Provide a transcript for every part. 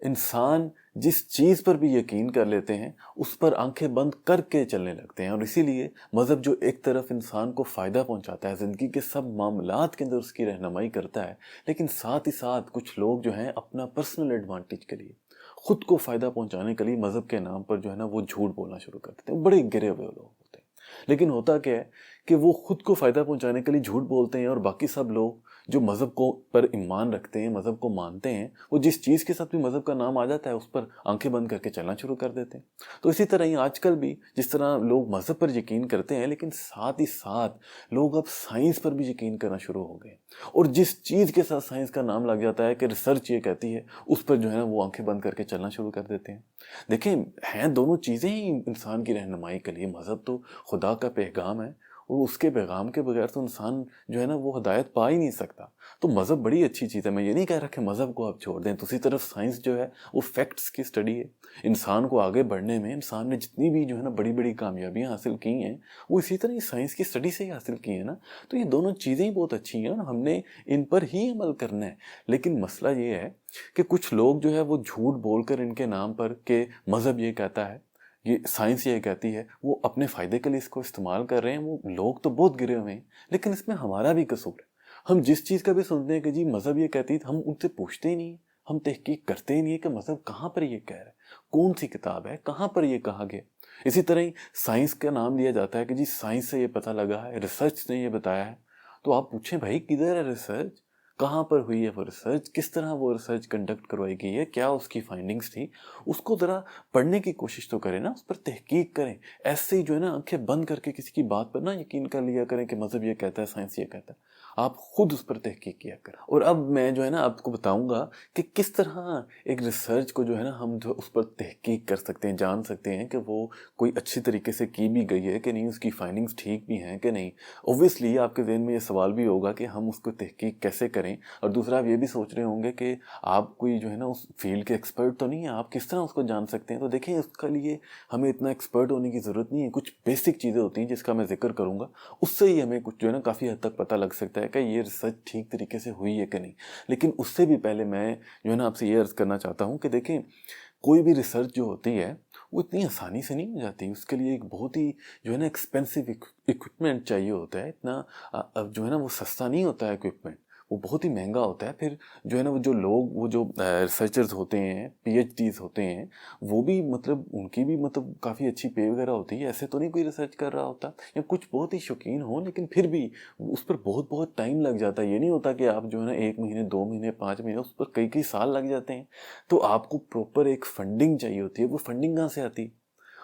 इंसान जिस चीज़ पर भी यकीन कर लेते हैं उस पर आंखें बंद करके चलने लगते हैं, और इसीलिए मज़हब जो एक तरफ इंसान को फ़ायदा पहुंचाता है, ज़िंदगी के सब मामलात के अंदर उसकी रहनुमाई करता है, लेकिन साथ ही साथ कुछ लोग जो हैं अपना पर्सनल एडवांटेज के लिए, खुद को फ़ायदा पहुंचाने के लिए मज़हब के नाम पर जो है ना वो झूठ बोलना शुरू कर देते हैं। बड़े गिरे हुए लोग होते हैं। लेकिन होता क्या है कि वो खुद को फ़ायदा पहुंचाने के लिए झूठ बोलते हैं, और बाकी सब लोग जो मज़हब को पर ईमान रखते हैं, मज़हब को मानते हैं, वो जिस चीज़ के साथ भी मज़हब का नाम आ जाता है उस पर आंखें बंद करके चलना शुरू कर देते हैं। तो इसी तरह ही आजकल भी जिस तरह लोग मज़हब पर यकीन करते हैं, लेकिन साथ ही साथ लोग अब साइंस पर भी यकीन करना शुरू हो गए, और जिस चीज़ के साथ साइंस का नाम लग जाता है कि रिसर्च ये कहती है, उस पर जो है ना वो आंखें बंद करके चलना शुरू कर देते हैं। देखें, हैं दोनों चीज़ें ही इंसान की रहनुमाई के लिए। मज़हब तो खुदा का पैगाम है, और उसके पैगाम के बगैर तो इंसान जो है ना वो हिदायत पा ही नहीं सकता। तो मज़हब बड़ी अच्छी चीज़ है। मैं ये नहीं कह रहा कि मज़हब को आप छोड़ दें। दूसरी तरफ साइंस जो है वो फैक्ट्स की स्टडी है। इंसान को आगे बढ़ने में इंसान ने जितनी भी जो है ना बड़ी बड़ी कामयाबियाँ हासिल की हैं, वो इसी तरह साइंस की स्टडी से ही हासिल की हैं ना। तो ये दोनों चीज़ें ही बहुत अच्छी हैं, और हमने इन पर ही अमल करना है। लेकिन मसला ये है कि कुछ लोग जो है वो झूठ बोलकर इनके नाम पर के मज़हब ये कहता है, ये साइंस ये कहती है, वो अपने फ़ायदे के लिए इसको इस्तेमाल कर रहे हैं। वो लोग तो बहुत गिरे हुए हैं, लेकिन इसमें हमारा भी कसूर है। हम जिस चीज़ का भी सुनते हैं कि जी मज़हब ये कहती है, हम उनसे पूछते ही नहीं हैं, हम तहकीक करते ही नहीं है कि मज़हब कहाँ पर ये कह रहा है, कौन सी किताब है, कहाँ पर ये कहा गया। इसी तरह ही साइंस का नाम लिया जाता है कि जी साइंस से ये पता लगा है, रिसर्च ने ये बताया है। तो आप पूछें भाई किधर है रिसर्च, कहाँ पर हुई है वो रिसर्च, किस तरह वो रिसर्च कंडक्ट करवाई गई है, क्या उसकी फाइंडिंग्स थी, उसको ज़रा पढ़ने की कोशिश तो करें ना, उस पर तहकीक करें। ऐसे ही जो है ना आंखें बंद करके किसी की बात पर ना यकीन कर लिया करें कि मज़हब ये कहता है, साइंस ये कहता है। आप खुद उस पर तहकीक किया करें। और अब मैं जो है ना आपको बताऊंगा कि किस तरह एक रिसर्च को जो है ना हम जो उस पर तहकीक कर सकते हैं, जान सकते हैं कि वो कोई अच्छी तरीके से की भी गई है कि नहीं, उसकी फाइंडिंग्स ठीक भी हैं कि नहीं। ओब्वियसली आपके जहन में ये सवाल भी होगा कि हम उसको तहकीक कैसे करें, और दूसरा आप ये भी सोच रहे होंगे कि आप कोई जो है ना उस फील्ड के एक्सपर्ट तो नहीं है, आप किस तरह उसको जान सकते हैं। तो देखें, उसके लिए हमें इतना एक्सपर्ट होने की ज़रूरत नहीं है। कुछ बेसिक चीज़ें होती हैं जिसका मैं जिक्र करूँगा, उससे ही हमें कुछ जो है ना काफ़ी हद तक पता लग सकता है कि ये रिसर्च ठीक तरीके से हुई है कि नहीं। लेकिन उससे भी पहले मैं जो है ना आपसे ये अर्ज़ करना चाहता हूँ कि देखें, कोई भी रिसर्च जो होती है वो इतनी आसानी से नहीं हो जाती। उसके लिए एक बहुत ही जो है ना एक्सपेंसिव इक्विपमेंट चाहिए होता है। इतना अब जो है ना वो सस्ता नहीं होता है इक्विपमेंट, वो बहुत ही महंगा होता है। फिर जो है ना वो जो लोग, वो जो रिसर्चर्स होते हैं, पीएचडीज होते हैं, वो भी मतलब उनकी भी मतलब काफ़ी अच्छी पे वगैरह होती है। ऐसे तो नहीं कोई रिसर्च कर रहा होता, या कुछ बहुत ही शौकीन हो, लेकिन फिर भी उस पर बहुत बहुत टाइम लग जाता है। ये नहीं होता कि आप जो है ना 1 महीने, 2 महीने, 5 महीने, उस पर कई कई साल लग जाते हैं। तो आपको प्रॉपर एक फंडिंग चाहिए होती है। वो फंडिंग कहाँ से आती है?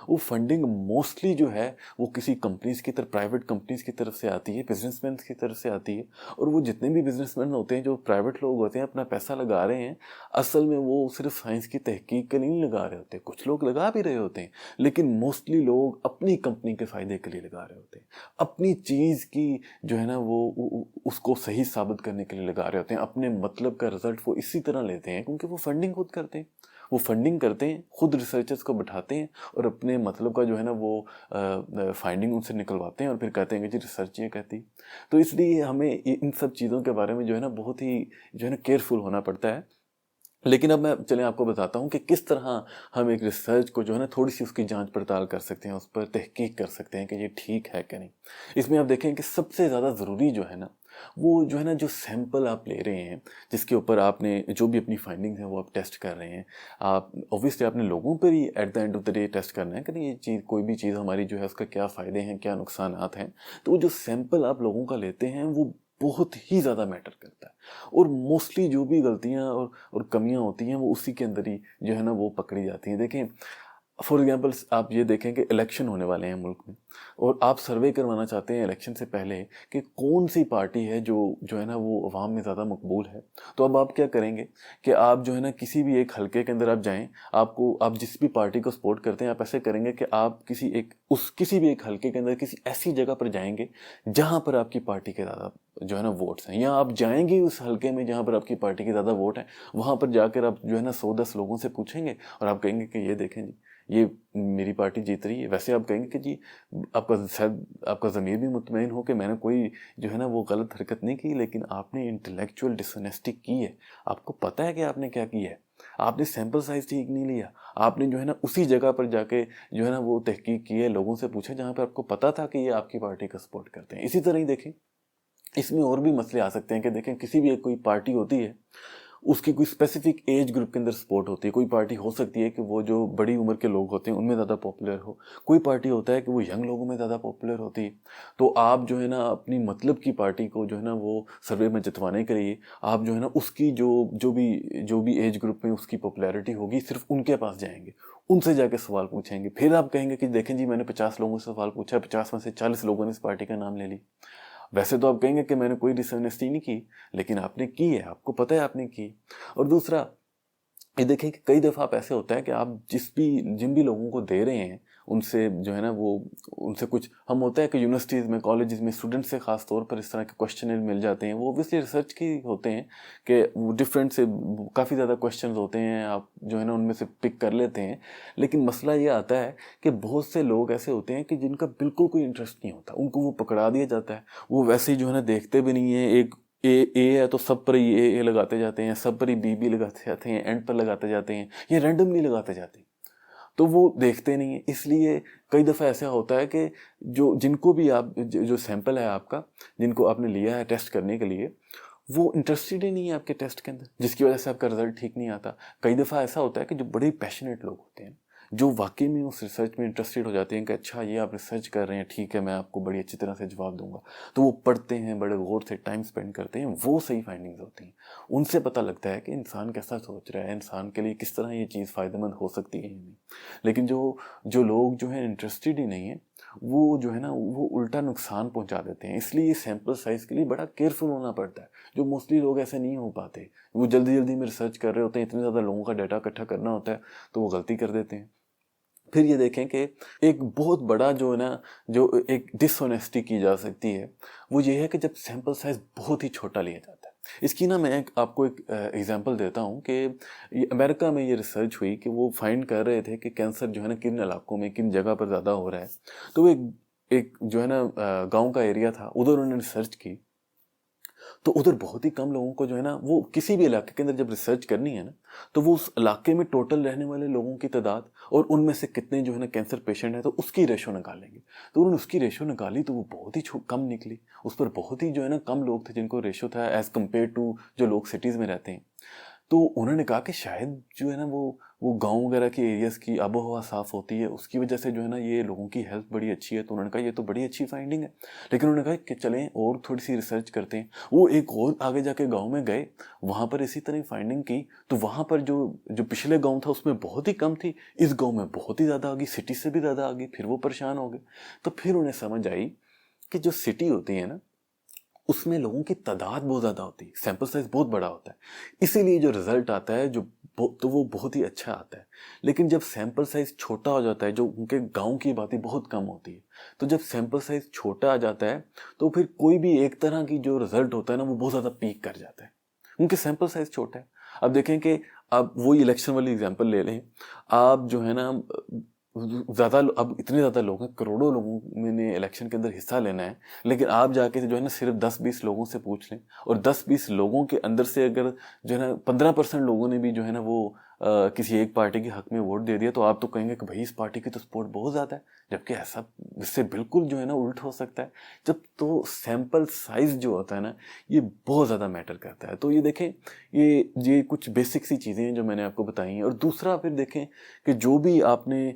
वो फंडिंग मोस्टली जो है वो किसी कंपनीज की तरफ, प्राइवेट कंपनीज की तरफ से आती है, बिजनेसमैन की तरफ से आती है। और वो जितने भी बिजनेसमैन होते हैं, जो प्राइवेट लोग होते हैं, अपना पैसा लगा रहे हैं, असल में वो सिर्फ साइंस की तहकीक के लिए नहीं लगा रहे होते। कुछ लोग लगा भी रहे होते हैं, लेकिन मोस्टली लोग अपनी कंपनी के फ़ायदे के लिए लगा रहे होते हैं। अपनी चीज़ की जो है ना वो उसको सही साबित करने के लिए लगा रहे होते हैं। अपने मतलब का रिजल्ट वो इसी तरह लेते हैं, क्योंकि वो फंडिंग खुद करते हैं। वो फंडिंग करते हैं, खुद रिसर्चर्स को बिठाते हैं, और अपने मतलब का जो है ना वो फाइंडिंग उनसे निकलवाते हैं, और फिर कहते हैं कि जी रिसर्च ये कहती है। तो इसलिए हमें इन सब चीज़ों के बारे में जो है ना बहुत ही जो है ना केयरफुल होना पड़ता है। लेकिन अब मैं चलें आपको बताता हूँ कि किस तरह हम एक रिसर्च को जो है ना थोड़ी सी उसकी जांच पड़ताल कर सकते हैं, उस पर तहकीक कर सकते हैं कि ये ठीक है कि नहीं। इसमें आप देखें कि सबसे ज़्यादा ज़रूरी जो है ना वो जो है ना जो सैंपल आप ले रहे हैं, जिसके ऊपर आपने जो भी अपनी फाइंडिंग्स हैं वो आप टेस्ट कर रहे हैं। आप ऑब्वियसली आपने लोगों पर ही at the end of the day test करना है कि नहीं, ये चीज़, कोई भी चीज़ हमारी जो है उसका क्या फ़ायदे हैं, क्या नुकसानात हैं। तो वो जो सैंपल आप लोगों का लेते हैं वो बहुत ही ज़्यादा मैटर करता है। और मोस्टली जो भी गलतियाँ और कमियां होती हैं वो उसी के अंदर ही जो है ना वो पकड़ी जाती हैं। देखें, फॉर एग्जांपल आप ये देखें कि इलेक्शन होने वाले हैं मुल्क में, और आप सर्वे करवाना चाहते हैं इलेक्शन से पहले कि कौन सी पार्टी है जो जो है ना वो अवाम में ज़्यादा मकबूल है। तो अब आप क्या करेंगे कि आप जो है ना किसी भी एक हलके के अंदर आप जाएं, आपको, आप जिस भी पार्टी को सपोर्ट करते हैं, आप ऐसे करेंगे कि आप किसी भी एक हलके के अंदर किसी ऐसी जगह पर जाएंगे जहां पर आपकी पार्टी के ज़्यादा जो है ना वोट्स हैं, या आप जाएंगे उस हलके में जहां पर आपकी पार्टी के ज़्यादा वोट हैं, वहां पर जाकर आप जो है ना 100-10 लोगों से पूछेंगे, और आप कहेंगे कि ये देखें जी, یہ میری پارٹی جیت رہی ہے، ویسے آپ کہیں گے کہ جی آپ کا شاید آپ کا ضمیر بھی مطمئن ہو کہ میں نے کوئی جو ہے نا وہ غلط حرکت نہیں کی، لیکن آپ نے انٹلیکچوئل ڈس آنیسٹی کی ہے، آپ کو پتہ ہے کہ آپ نے کیا کیا ہے، آپ نے سیمپل سائز ٹھیک نہیں لیا، آپ نے جو ہے نا اسی جگہ پر جا کے جو ہے نا وہ تحقیق کی ہے، لوگوں سے پوچھا جہاں پہ آپ کو پتا تھا کہ یہ آپ کی پارٹی کا سپورٹ کرتے ہیں۔ اسی طرح ہی دیکھیں اس میں اور بھی مسئلے آ سکتے ہیں کہ دیکھیں کسی بھی ایک کوئی پارٹی ہوتی ہے، اس کی کوئی اسپیسیفک ایج گروپ کے اندر سپورٹ ہوتی ہے، کوئی پارٹی ہو سکتی ہے کہ وہ جو بڑی عمر کے لوگ ہوتے ہیں ان میں زیادہ پاپولر ہو، کوئی پارٹی ہوتا ہے کہ وہ ینگ لوگوں میں زیادہ پاپولر ہوتی ہے، تو آپ جو ہے نا اپنی مطلب کی پارٹی کو جو ہے نا وہ سروے میں جتوانے کے لیے آپ جو ہے نا اس کی جو بھی ایج گروپ میں اس کی پاپولیرٹی ہوگی صرف ان کے پاس جائیں گے، ان سے جا کے سوال پوچھیں گے، پھر آپ کہیں گے کہ دیکھیں جی میں نے 50 لوگوں سے سوال پوچھا، 50 میں سے 40 لوگوں نے اس پارٹی کا نام لے لی۔ ویسے تو آپ کہیں گے کہ میں نے کوئی ڈس آنیسٹی نہیں کی، لیکن آپ نے کی ہے، آپ کو پتہ ہے آپ نے کی۔ اور دوسرا یہ دیکھیں کہ کئی دفعہ آپ ایسے ہوتا ہے کہ آپ جن بھی لوگوں کو دے رہے ہیں ان سے جو ہے نا وہ ان سے کچھ ہم ہوتا ہے کہ یونیورسٹیز میں کالجز میں اسٹوڈنٹ سے خاص طور پر اس طرح کے کوشچن مل جاتے ہیں، وہ اوبویسلی ریسرچ کی ہوتے ہیں کہ وہ ڈفرینٹ سے کافی زیادہ کوشچنز ہوتے ہیں، آپ جو ہے نا ان میں سے پک کر لیتے ہیں، لیکن مسئلہ یہ آتا ہے کہ بہت سے لوگ ایسے ہوتے ہیں کہ جن کا بالکل کوئی انٹرسٹ نہیں ہوتا، ان کو وہ پکڑا دیا جاتا ہے، وہ ویسے ہی جو ہے نا دیکھتے بھی نہیں ہیں، ایک اے ہے تو سب پر ہی اے لگاتے جاتے ہیں، سب پر ہی بی لگاتے جاتے ہیں، اینڈ پر لگاتے جاتے ہیں، یہ رینڈملی لگاتے جاتے ہیں، تو وہ دیکھتے نہیں ہیں۔ اس لیے کئی دفعہ ایسا ہوتا ہے کہ جن کو بھی آپ جو سیمپل ہے آپ کا، جن کو آپ نے لیا ہے ٹیسٹ کرنے کے لیے، وہ انٹرسٹڈ ہی نہیں ہے آپ کے ٹیسٹ کے اندر، جس کی وجہ سے آپ کا رزلٹ ٹھیک نہیں آتا۔ کئی دفعہ ایسا ہوتا ہے کہ جو بڑے پیشنیٹ لوگ ہوتے ہیں، جو واقعی میں اس ریسرچ میں انٹرسٹڈ ہو جاتے ہیں کہ اچھا یہ آپ ریسرچ کر رہے ہیں، ٹھیک ہے میں آپ کو بڑی اچھی طرح سے جواب دوں گا، تو وہ پڑھتے ہیں، بڑے غور سے ٹائم سپینڈ کرتے ہیں، وہ صحیح فائنڈنگز ہوتی ہیں، ان سے پتہ لگتا ہے کہ انسان کیسا سوچ رہا ہے، انسان کے لیے کس طرح یہ چیز فائدہ مند ہو سکتی ہے یا نہیں۔ لیکن جو لوگ جو ہیں انٹرسٹڈ ہی نہیں ہیں، وہ جو ہے نا وہ الٹا نقصان پہنچا دیتے ہیں۔ اس لیے سیمپل سائز کے لیے بڑا کیئرفل ہونا پڑتا ہے، جو موسٹلی لوگ ایسے نہیں ہو پاتے، وہ جلدی جلدی میں ریسرچ کر رہے ہوتے ہیں، اتنے زیادہ لوگوں کا ڈیٹا اکٹھا کرنا ہوتا ہے تو وہ غلطی کر دیتے ہیں۔ پھر یہ دیکھیں کہ ایک بہت بڑا جو ہے نا جو ایک ڈس آنیسٹی کی جا سکتی ہے وہ یہ ہے کہ جب سیمپل سائز بہت ہی چھوٹا لیا جاتا ہے۔ اس کی نا میں آپ کو ایک ایگزامپل دیتا ہوں کہ امریکہ میں یہ ریسرچ ہوئی کہ وہ فائنڈ کر رہے تھے کہ کینسر جو ہے نا کن علاقوں میں کن جگہ پر زیادہ ہو رہا ہے، تو وہ ایک جو ہے نا گاؤں کا ایریا تھا، ادھر انہوں نے ریسرچ کی، تو ادھر بہت ہی کم لوگوں کو جو ہے نا وہ کسی بھی علاقے کے اندر جب ریسرچ کرنی ہے نا تو وہ اس علاقے میں ٹوٹل رہنے والے لوگوں کی تعداد اور ان میں سے کتنے جو ہے نا کینسر پیشنٹ ہیں تو اس کی ریشو نکالیں گے، تو انہوں نے اس کی ریشو نکالی تو وہ بہت ہی کم نکلی، اس پر بہت ہی جو ہے نا کم لوگ تھے جن کو ریشو تھا ایز کمپیئر ٹو جو لوگ سٹیز میں رہتے ہیں۔ تو انہوں نے کہا کہ شاید جو ہے نا وہ گاؤں وغیرہ کے ایریاز کی آب و ہوا صاف ہوتی ہے، اس کی وجہ سے جو ہے نا یہ لوگوں کی ہیلتھ بڑی اچھی ہے، تو انہوں نے کہا یہ تو بڑی اچھی فائنڈنگ ہے، لیکن انہوں نے کہا کہ چلیں اور تھوڑی سی ریسرچ کرتے ہیں۔ وہ ایک اور آگے جا کے گاؤں میں گئے، وہاں پر اسی طرح فائنڈنگ کی، تو وہاں پر جو پچھلے گاؤں تھا اس میں بہت ہی کم تھی، اس گاؤں میں بہت ہی زیادہ آ گئی، سٹی سے بھی زیادہ آ گئی، پھر وہ پریشان ہو گئے۔ تو پھر انہیں سمجھ آئی کہ جو سٹی ہوتی ہے نا اس میں لوگوں کی تعداد بہت زیادہ ہوتی ہے، سیمپل سائز بہت بڑا ہوتا ہے، اسی لیے جو رزلٹ آتا ہے تو وہ بہت ہی اچھا آتا ہے۔ لیکن جب سیمپل سائز چھوٹا ہو جاتا ہے، جو ان کے گاؤں کی باتیں بہت کم ہوتی ہے، تو جب سیمپل سائز چھوٹا آ جاتا ہے تو پھر کوئی بھی ایک طرح کی جو رزلٹ ہوتا ہے نا وہ بہت زیادہ پیک کر جاتا ہے، کیونکہ سیمپل سائز چھوٹا ہے۔ اب دیکھیں کہ آپ وہی الیکشن والی اگزامپل لے لیں، آپ جو ہے نا اب اتنے زیادہ لوگ ہیں، کروڑوں لوگوں نے الیکشن کے اندر حصہ لینا ہے، لیکن آپ جا کے جو ہے نا صرف 10-20 لوگوں سے پوچھ لیں، اور 10-20 لوگوں کے اندر سے اگر جو ہے نا 15% لوگوں نے بھی جو ہے نا وہ کسی ایک پارٹی کے حق میں ووٹ دے دیا، تو آپ تو کہیں گے کہ بھائی اس پارٹی کی تو سپورٹ بہت زیادہ ہے، جبکہ ایسا اس سے بالکل جو ہے نا الٹ ہو سکتا ہے۔ جب تو سیمپل سائز جو ہوتا ہے نا یہ بہت زیادہ میٹر کرتا ہے۔ تو یہ دیکھیں یہ کچھ بیسک سی چیزیں ہیں جو میں نے آپ کو بتائی ہیں۔ اور دوسرا پھر دیکھیں کہ جو بھی آپ نے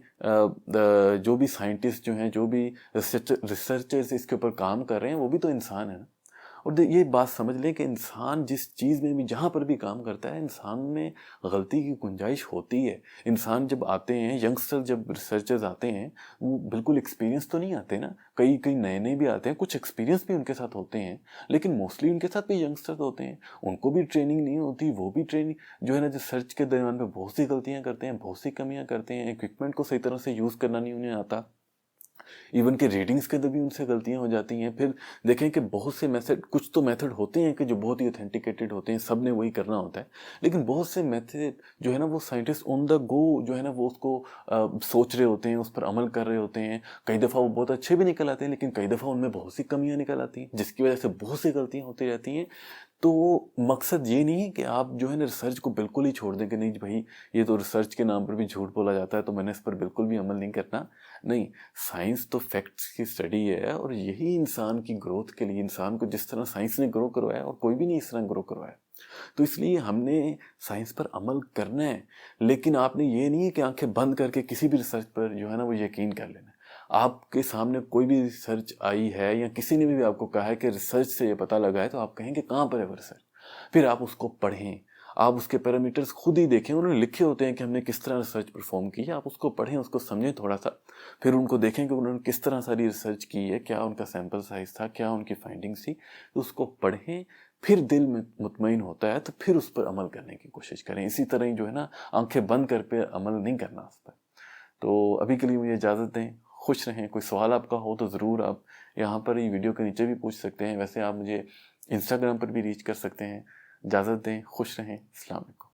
جو بھی سائنٹسٹ جو ہیں، جو بھی ریسرچرز اس کے اوپر کام کر رہے ہیں، وہ بھی تو انسان ہے نا۔ اور یہ بات سمجھ لیں کہ انسان جس چیز میں بھی جہاں پر بھی کام کرتا ہے، انسان میں غلطی کی گنجائش ہوتی ہے۔ انسان جب آتے ہیں، ینگسٹر جب ریسرچرز آتے ہیں، وہ بالکل ایکسپیرینس تو نہیں آتے نا، کئی نئے بھی آتے ہیں، کچھ ایکسپیرینس بھی ان کے ساتھ ہوتے ہیں، لیکن موسٹلی ان کے ساتھ بھی ینگسٹر ہوتے ہیں، ان کو بھی ٹریننگ نہیں ہوتی، وہ بھی ٹریننگ جو ہے نا جو سرچ کے دوران میں بہت سی غلطیاں کرتے ہیں، بہت سی کمیاں کرتے ہیں، اکوپمنٹ کو صحیح طرح سے یوز کرنا نہیں انہیں آتا۔ इवन कि रीडिंग्स के अंदर भी उनसे गलतियां हो जाती हैं। फिर देखें कि बहुत से मेथड, कुछ तो मेथड होते हैं कि जो बहुत ही ऑथेंटिकेटेड होते हैं, सब ने वही करना होता है, लेकिन बहुत से मेथड जो है ना वो साइंटिस्ट ऑन द गो जो है ना वो उसको सोच रहे होते हैं, उस पर अमल कर रहे होते हैं। कई दफ़ा वो बहुत अच्छे भी निकल आते हैं, लेकिन कई दफ़ा उनमें बहुत सी कमियां निकल आती हैं, जिसकी वजह से बहुत सी गलतियां होती रहती हैं। तो मकसद ये नहीं है कि आप जो है ना रिसर्च को बिल्कुल ही छोड़ दें कि नहीं भाई ये तो रिसर्च के नाम पर भी झूठ बोला जाता है, तो मैंने इस पर बिल्कुल भी अमल नहीं करना। नहीं, साइंस तो फैक्ट्स की स्टडी है, और यही इंसान की ग्रोथ के लिए, इंसान को जिस तरह साइंस ने ग्रो करवाया और कोई भी नहीं इस तरह ग्रो करवाया, तो इसलिए हमने साइंस पर अमल करना है। लेकिन आपने ये नहीं है कि आंखें बंद करके किसी भी रिसर्च पर जो है ना वो यकीन कर लेना है। आपके सामने कोई भी रिसर्च आई है या किसी ने भी आपको कहा है कि रिसर्च से ये पता लगा है, तो आप कहेंगे कहाँ पर है वो रिसर्च? फिर आप उसको पढ़ें, आप उसके पैरामीटर्स खुद ही देखें, उन्होंने लिखे होते हैं कि हमने किस तरह रिसर्च परफॉर्म की है, आप उसको पढ़ें, उसको समझें थोड़ा सा, फिर उनको देखें कि उन्होंने किस तरह सारी रिसर्च की है, क्या उनका सैंपल साइज था, क्या उनकी फाइंडिंग्स थी, तो उसको पढ़ें। फिर दिल में मुतमईन होता है तो फिर उस पर अमल करने की कोशिश करें। इसी तरह ही जो है ना आंखें बंद कर पे अमल नहीं करना उस पर। तो अभी के लिए मुझे इजाज़त दें, खुश रहें। कोई सवाल आपका हो तो ज़रूर आप यहाँ पर ही वीडियो के नीचे भी पूछ सकते हैं। वैसे आप मुझे इंस्टाग्राम पर भी रीच कर सकते हैं। इजाज़त दें, खुश रहें। अस्सलाम वालेकुम।